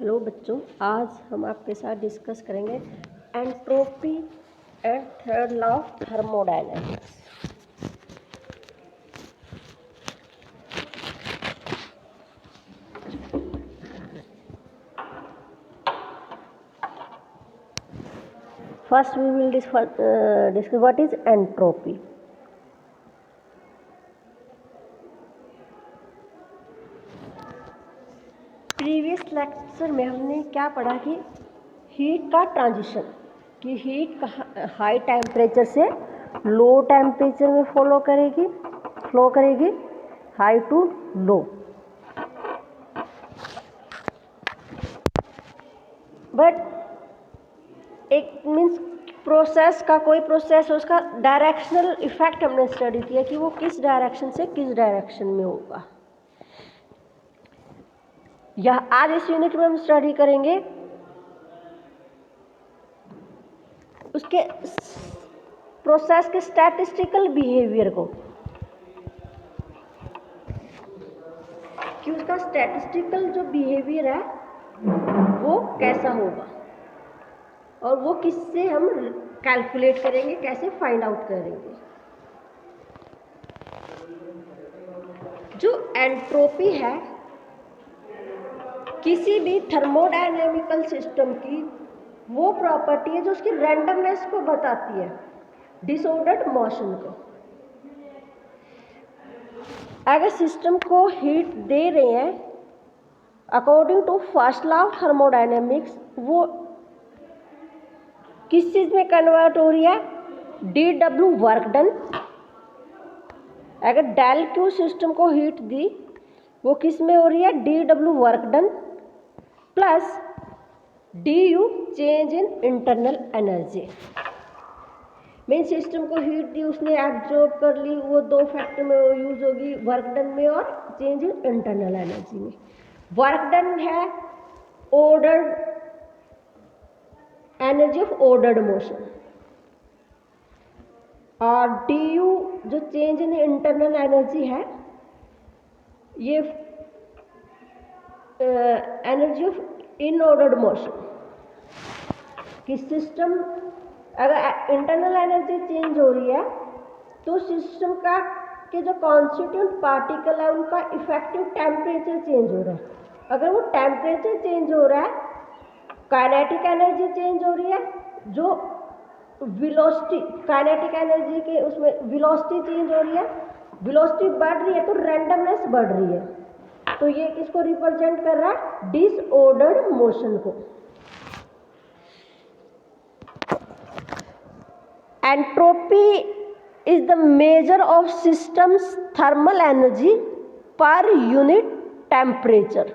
Hello बच्चों, आज हम आपके साथ डिस्कस करेंगे entropy and third law of thermodynamics. First we will discuss what is entropy. Previous lecture में हमने क्या पढ़ा कि हीट का ट्रांजिशन, कि हीट हाई टेम्परेचर से लो टेम्परेचर में फ्लो करेगी हाई टू लो। बट एक मीन्स प्रोसेस का कोई प्रोसेस उसका डायरेक्शनल इफेक्ट हमने स्टडी किया कि वो किस डायरेक्शन से किस डायरेक्शन में होगा। यह आज इस यूनिट में हम स्टडी करेंगे उसके प्रोसेस के स्टैटिस्टिकल बिहेवियर को, कि उसका स्टैटिस्टिकल जो बिहेवियर है वो कैसा होगा और वो किससे हम कैलकुलेट करेंगे, कैसे फाइंड आउट करेंगे। जो एंट्रोपी है किसी भी थर्मोडायनेमिकल सिस्टम की वो प्रॉपर्टी है जो उसकी रैंडमनेस को बताती है, डिसऑर्डर्ड मोशन को। अगर सिस्टम को हीट दे रहे हैं according to first law of thermodynamics, वो किस चीज में कन्वर्ट हो रही है, डी डब्ल्यू वर्क डन। अगर डेल क्यू सिस्टम को हीट दी वो किस में हो रही है, डी डब्ल्यू work done plus d u change in internal energy. Main system को हीट दी, उसने एब्जॉर्ब कर ली, वो दो फैक्टर में यूज होगी, वर्क डन में और चेंज इन इंटरनल एनर्जी में। वर्क डन है ordered energy of ordered motion, और डी यू जो चेंज इन इंटरनल एनर्जी है ये एनर्जी ऑफ इनऑर्डर्ड मोशन। कि सिस्टम अगर इंटरनल एनर्जी चेंज हो रही है तो सिस्टम का के जो कॉन्स्टिट्यूंट पार्टिकल है उनका इफेक्टिव टेम्परेचर चेंज हो रहा है। अगर वो टेम्परेचर चेंज हो रहा है, काइनेटिक एनर्जी चेंज हो रही है, जो वेलोसिटी काइनेटिक एनर्जी के उसमें वेलोसिटी चेंज हो रही है, वेलोसिटी बढ़ रही है तो रैंडमनेस बढ़ रही है। तो ये किसको रिप्रेजेंट कर रहा है, डिसऑर्डर्ड मोशन को। Entropy is the measure of system's thermal energy per unit temperature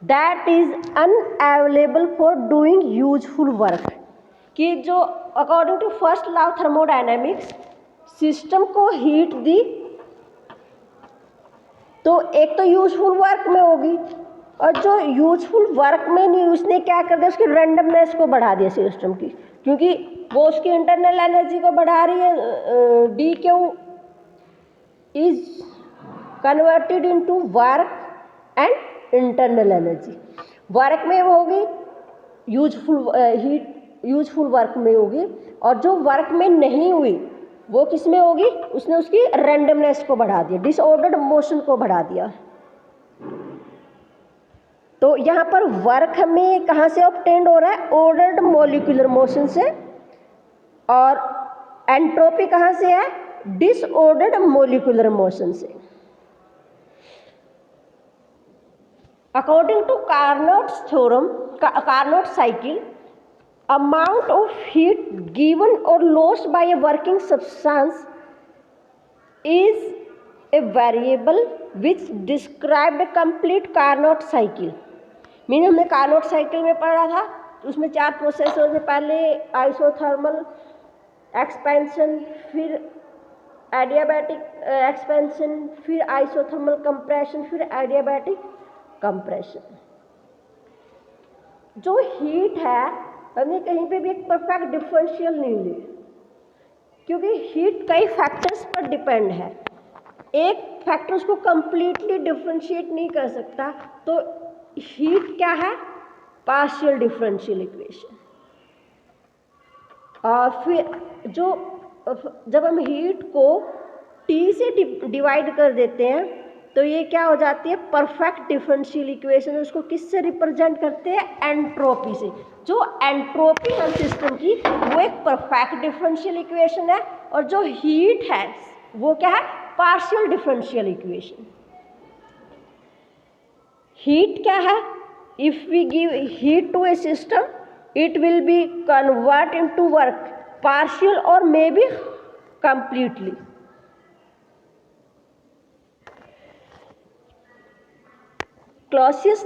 that is unavailable for doing useful work। कि जो according to first law of thermodynamics system को हीट दी तो एक तो यूजफुल वर्क में होगी, और जो यूजफुल वर्क में नहीं उसने क्या कर दिया, उसकी रैंडमनेस को बढ़ा दिया सिस्टम की, क्योंकि वो उसकी इंटरनल एनर्जी को बढ़ा रही है। D Q is converted into work and internal energy. Work में वो होगी यूजफुल हीट, यूजफुल वर्क में होगी, और जो वर्क में नहीं हुई वो किस में होगी, उसने उसकी रैंडमनेस को बढ़ा दिया, डिसऑर्डर्ड मोशन को बढ़ा दिया। तो यहाँ पर वर्क हमें कहाँ से ऑब्टेन्ड हो रहा है, ऑर्डर्ड मॉलिक्यूलर मोशन से, और एंट्रोपी कहाँ से है, डिसऑर्डर्ड मॉलिक्यूलर मोशन से। According to Carnot's theorem, Carnot cycle, amount of heat given or lost by a working substance is a variable which described a complete Carnot cycle। Mean हमने Carnot cycle में पढ़ा था, उसमें 4 processor थे, पहले isothermal expansion, फिर adiabatic expansion, फिर isothermal compression, फिर एडियाबैटिक कंप्रेशन। जो हीट है हमने कहीं पे भी एक परफेक्ट डिफरेंशियल नहीं ली, क्योंकि हीट कई फैक्टर्स पर डिपेंड है, एक फैक्टर उसको कंप्लीटली डिफरेंशिएट नहीं कर सकता। तो हीट क्या है, पार्शियल डिफरेंशियल इक्वेशन। और फिर जब हम हीट को T से डिवाइड कर देते हैं तो ये क्या हो जाती है, परफेक्ट डिफरेंशियल इक्वेशन। उसको किससे रिप्रेजेंट करते हैं, एंट्रोपी से। जो एंट्रोपी है सिस्टम की वो एक परफेक्ट डिफरेंशियल इक्वेशन है, और जो हीट है वो क्या है, पार्शियल डिफरेंशियल इक्वेशन। हीट क्या है, if we give heat to a system it will be convert into work, partial or maybe completely. Clausius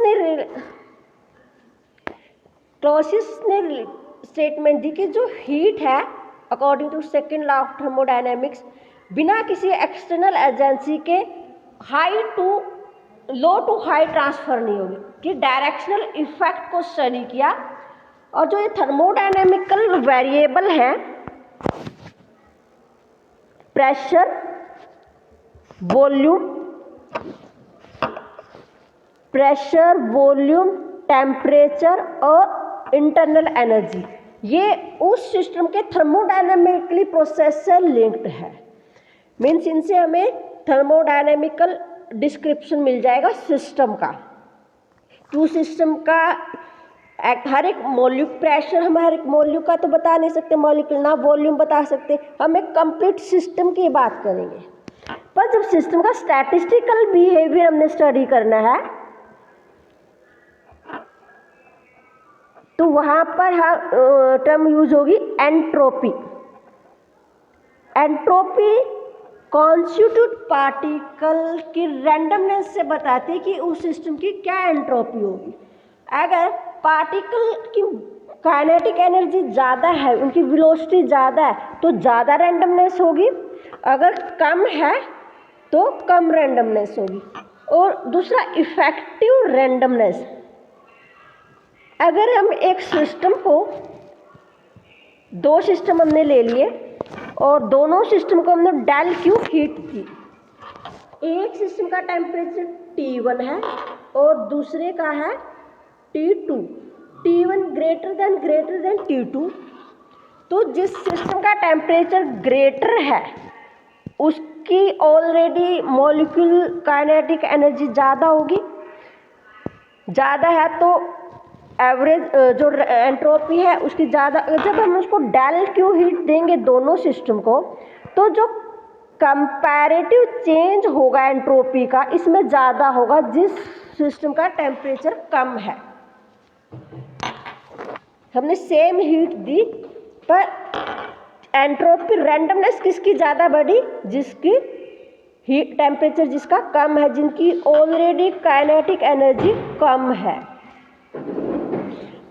ने स्टेटमेंट दी कि जो हीट है according to second law of thermodynamics बिना किसी एक्सटर्नल एजेंसी के लो टू हाई ट्रांसफर नहीं होगी, कि डायरेक्शनल इफेक्ट को स्टडी किया। और जो ये थर्मोडायनेमिकल वेरिएबल हैं, प्रेशर, वॉल्यूम, टेम्परेचर और इंटरनल एनर्जी, ये उस सिस्टम के थर्मोडायनेमिकली प्रोसेस से लिंक्ड है। मीन्स इनसे हमें थर्मोडायनेमिकल डिस्क्रिप्शन मिल जाएगा सिस्टम का, कि उस सिस्टम का हर एक मॉलिक्यूल, प्रेशर हम हर एक मॉलिक्यूल का तो बता नहीं सकते, मॉलिक्यूल ना वॉल्यूम बता सकते, हम एक कंप्लीट सिस्टम की बात करेंगे। पर जब सिस्टम का स्टैटिस्टिकल बिहेवियर हमने स्टडी करना है तो वहां पर टर्म यूज होगी एंट्रोपी। एंट्रोपी कॉन्स्टिट्यूट पार्टिकल की रैंडमनेस से बताती है कि उस सिस्टम की क्या एंट्रोपी होगी। अगर पार्टिकल की काइनेटिक एनर्जी ज़्यादा है, उनकी वेलोसिटी ज़्यादा है, तो ज़्यादा रैंडमनेस होगी, अगर कम है तो कम रैंडमनेस होगी। और दूसरा इफेक्टिव रैंडमनेस, अगर हम एक सिस्टम को, दो सिस्टम हमने ले लिए और दोनों सिस्टम को हमने डेल क्यू हीट दी, एक सिस्टम का टेम्परेचर T1 है और दूसरे का है T2, T1 greater than T2, तो जिस सिस्टम का टेम्परेचर ग्रेटर है उसकी ऑलरेडी मॉलिक्यूल काइनेटिक एनर्जी ज़्यादा होगी, ज़्यादा है तो एवरेज जो एंट्रोपी है उसकी ज़्यादा। जब हम उसको डेल क्यू हीट देंगे दोनों सिस्टम को, तो जो कंपैरेटिव चेंज होगा एंट्रोपी का इसमें ज़्यादा होगा जिस सिस्टम का टेम्परेचर कम है। हमने सेम हीट दी पर एंट्रोपी रैंडमनेस किसकी ज़्यादा बढ़ी, जिसकी हीट टेम्परेचर जिसका कम है, जिनकी ऑलरेडी काइनेटिक एनर्जी कम है।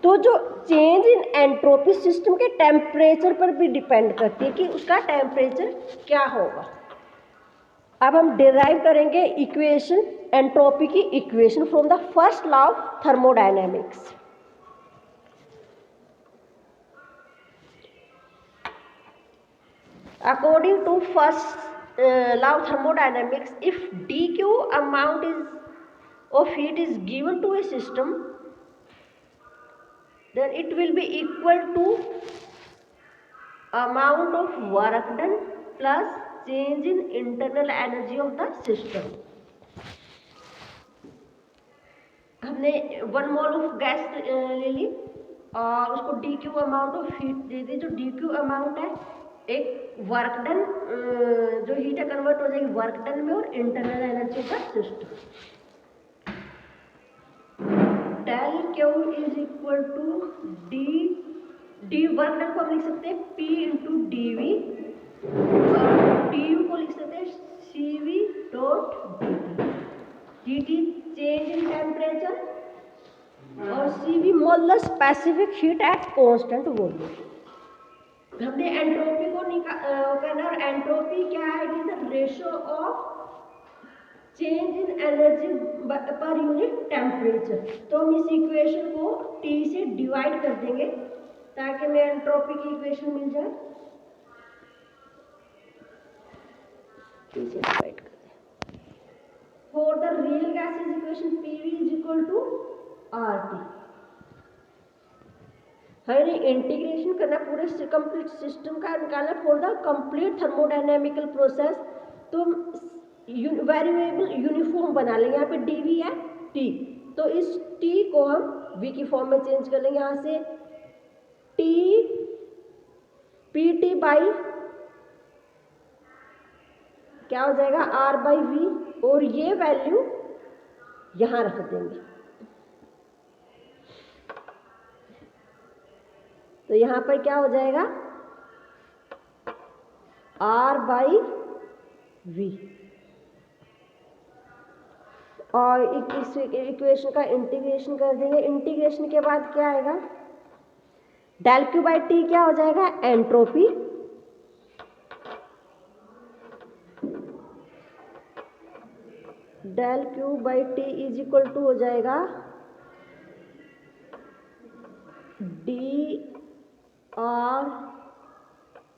तो जो चेंज इन एंट्रोपी सिस्टम के टेम्परेचर पर भी डिपेंड करती है कि उसका टेम्परेचर क्या होगा। अब हम डिराइव करेंगे इक्वेशन, एंट्रोपी की equation from the first law of thermodynamics. According to first law of thermodynamics, if dq amount of heat is given to a system, then it will be equal to amount of work done plus change in internal energy of the system. हमने 1 mole of gas ले ली और उसको dq amount of heat दे दी। जो dq amount है एक work done, जो हीट है कन्वर्ट हो जाएगी वर्क डन में और इंटरनल एनर्जी का system. Del Q is equal to d work done को हम लिख सकते हैं P इंटू डी वी, और डी यू को लिख सकते हैं CV dot d T change in temperature, और CV molar specific heat at constant volume. हमने एंट्रोपी को करना, और एंट्रोपी क्या है, it is the ratio of change in energy per unit temperature. तो हम इस इक्वेशन को T से डिवाइड कर देंगे ताकि हमें एंट्रोपी की इक्वेशन मिल जाए। T से डिवाइड कर दें। For the real gases equation PV is equal to RT। हमें इंटीग्रेशन करना पूरे कंप्लीट सिस्टम का निकालना for the complete thermodynamical process. तो वेरिएबल यूनिफॉर्म बना लेंगे, यहाँ पे डी वी है टी, तो इस टी को हम वी की फॉर्म में चेंज कर लेंगे, यहाँ से टी पी टी बाई क्या हो जाएगा आर बाई वी, और ये वैल्यू यहां रख देंगे। तो यहां पर क्या हो जाएगा आर बाई वी, और इस इक्वेशन का इंटीग्रेशन कर देंगे। इंटीग्रेशन के बाद क्या आएगा डेल क्यू बाई टी क्या हो जाएगा entropy, del Q by T is equal to हो जाएगा D R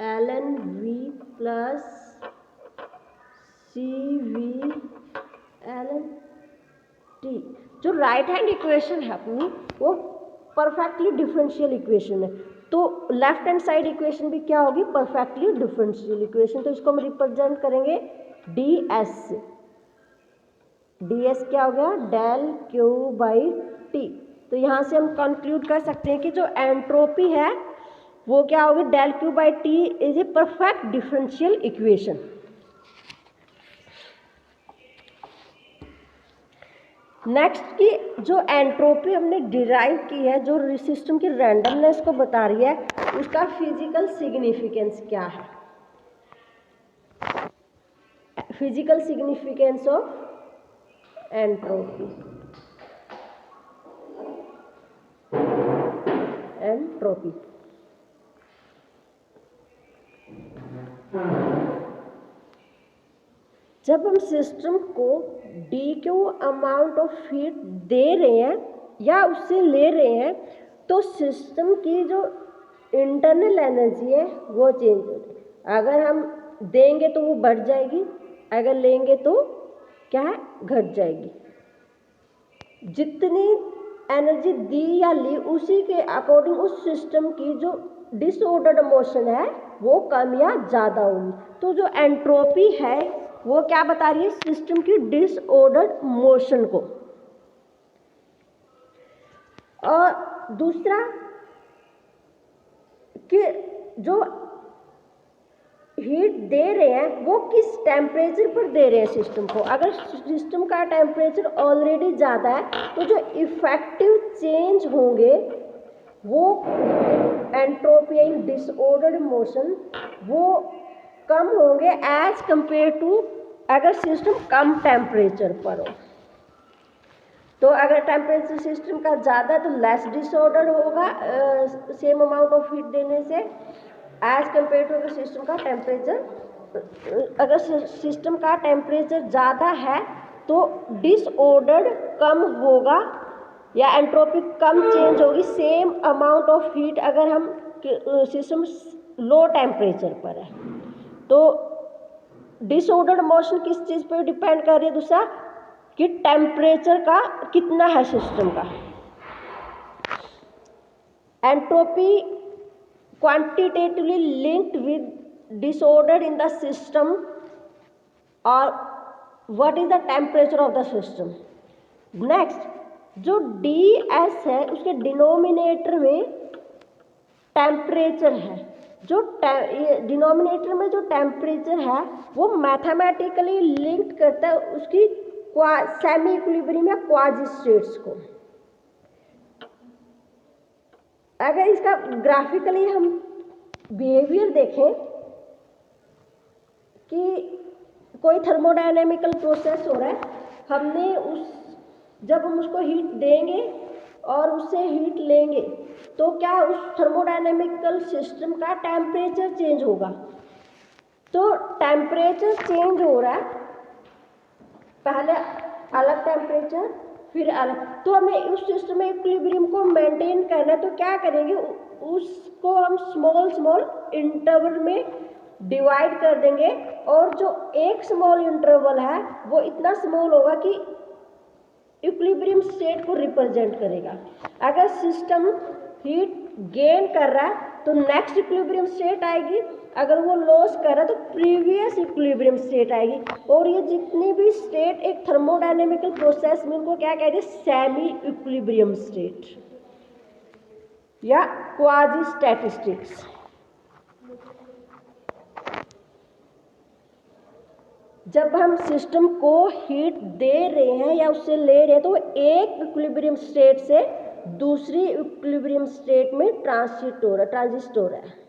L N V plus C V L N T. जो राइट हैंड इक्वेशन है अपनी वो परफेक्टली डिफरेंशियल इक्वेशन है, तो लेफ्ट हैंड साइड इक्वेशन भी क्या होगी परफेक्टली डिफरेंशियल इक्वेशन। तो इसको हम रिप्रेजेंट करेंगे डी एस से, डी एस क्या हो गया डेल क्यू बाई टी। तो यहाँ से हम कंक्लूड कर सकते हैं कि जो एंट्रोपी है वो क्या होगी del Q by T is a perfect differential equation. Next की जो एंट्रोपी हमने डिराइव की है, जो सिस्टम की रैंडमनेस को बता रही है, उसका फिजिकल सिग्निफिकेंस क्या है। Physical significance of entropy, entropy जब हम सिस्टम को D Q amount of heat दे रहे हैं या उससे ले रहे हैं, तो सिस्टम की जो इंटरनल एनर्जी है वो चेंज हो जाएगी। अगर हम देंगे तो वो बढ़ जाएगी, अगर लेंगे तो क्या है घट जाएगी। जितनी एनर्जी दी या ली उसी के अकॉर्डिंग उस सिस्टम की जो डिसऑर्डर्ड मोशन है वो कम या ज़्यादा होगी। तो जो एंट्रोपी है वो क्या बता रही है सिस्टम की डिसऑर्डर्ड मोशन को। और दूसरा कि जो हीट दे रहे हैं वो किस टेम्परेचर पर दे रहे हैं सिस्टम को। अगर सिस्टम का टेम्परेचर ऑलरेडी ज़्यादा है तो जो इफेक्टिव चेंज होंगे वो एंट्रोपी इन डिसऑर्डर्ड मोशन वो कम होंगे एज कंपेयर टू अगर सिस्टम कम टेम्परेचर पर हो। तो अगर टेम्परेचर सिस्टम का ज़्यादा है तो लेस डिसऑर्डर होगा सेम अमाउंट ऑफ हीट देने से एज कंपेयर टू अगर सिस्टम का टेम्परेचर, अगर सिस्टम का टेम्परेचर ज़्यादा है तो डिसऑर्डर कम होगा या एंट्रोपी कम चेंज होगी सेम अमाउंट ऑफ हीट अगर हम सिस्टम लो टेम्परेचर पर है। तो डिसऑर्डर्ड मोशन किस चीज़ पर डिपेंड कर रही है दूसरा कि टेम्परेचर का कितना है सिस्टम का। Entropy quantitatively linked with disorder in the system or what is the temperature of the system। next जो ds है उसके डिनोमिनेटर में टेम्परेचर है, जो डिनोमिनेटर में जो टेम्परेचर है वो मैथमेटिकली लिंक्ड करता है उसकी सेमी इक्विलिब्रियम या क्वाजी स्टेट्स को। अगर इसका ग्राफिकली हम बिहेवियर देखें कि कोई थर्मोडायनेमिकल प्रोसेस हो रहा है, हमने जब हम उसको हीट देंगे और उससे हीट लेंगे तो क्या उस थर्मोडायनेमिकल सिस्टम का टेम्परेचर चेंज होगा। तो टेम्परेचर चेंज हो रहा है, पहले अलग टेम्परेचर फिर अलग, तो हमें उस सिस्टम में इक्विलिब्रियम को मेंटेन करना है। तो क्या करेंगे उसको हम स्मॉल स्मॉल इंटरवल में डिवाइड कर देंगे और जो एक स्मॉल इंटरवल है वो इतना स्मॉल होगा कि इक्विलिब्रियम स्टेट को रिप्रेजेंट करेगा। अगर सिस्टम हीट गेन कर रहा है तो नेक्स्ट इक्विलिब्रियम स्टेट आएगी, अगर वो लॉस कर रहा है तो प्रीवियस इक्विलिब्रियम स्टेट आएगी। और ये जितनी भी स्टेट एक थर्मोडायनेमिकल प्रोसेस में उनको क्या कहते हैं, सेमी इक्विलिब्रियम स्टेट या क्वाजी स्टैटिस्टिक्स। जब हम सिस्टम को हीट दे रहे हैं या उससे ले रहे हैं तो एक इक्विलिब्रियम स्टेट से दूसरी इक्विलिब्रियम स्टेट में ट्रांजिट हो रहा है।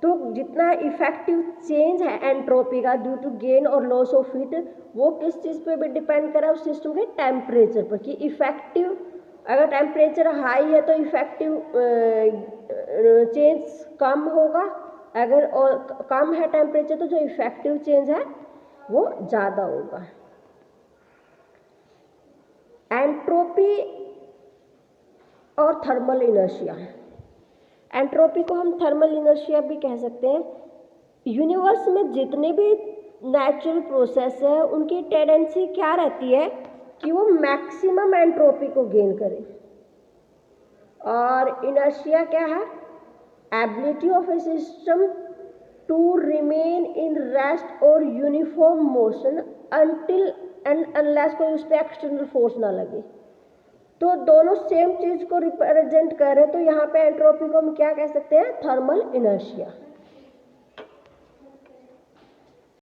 तो जितना इफेक्टिव चेंज है एंट्रोपी का ड्यू टू गेन और लॉस ऑफ हीट, वो किस चीज़ पे भी डिपेंड कर रहा है, उस सिस्टम के टेम्परेचर पर, कि इफेक्टिव अगर टेम्परेचर हाई है तो इफेक्टिव चेंज कम होगा, अगर और कम है टेम्परेचर तो जो इफेक्टिव चेंज है वो ज़्यादा होगा। एंट्रोपी और थर्मल इनर्शिया, एंट्रोपी को हम थर्मल इनर्शिया भी कह सकते हैं। यूनिवर्स में जितने भी नेचुरल प्रोसेस है उनकी टेंडेंसी क्या रहती है कि वो मैक्सिमम एंट्रोपी को गेन करें। और इनर्शिया क्या है, ability of a system to remain in rest और uniform motion until and unless कोई उस पर एक्सटर्नल फोर्स ना लगे। तो दोनों सेम चीज़ को रिप्रेजेंट कर रहे हैं, तो यहाँ पे एंट्रोपी को हम क्या कह सकते हैं, थर्मल इनर्शिया।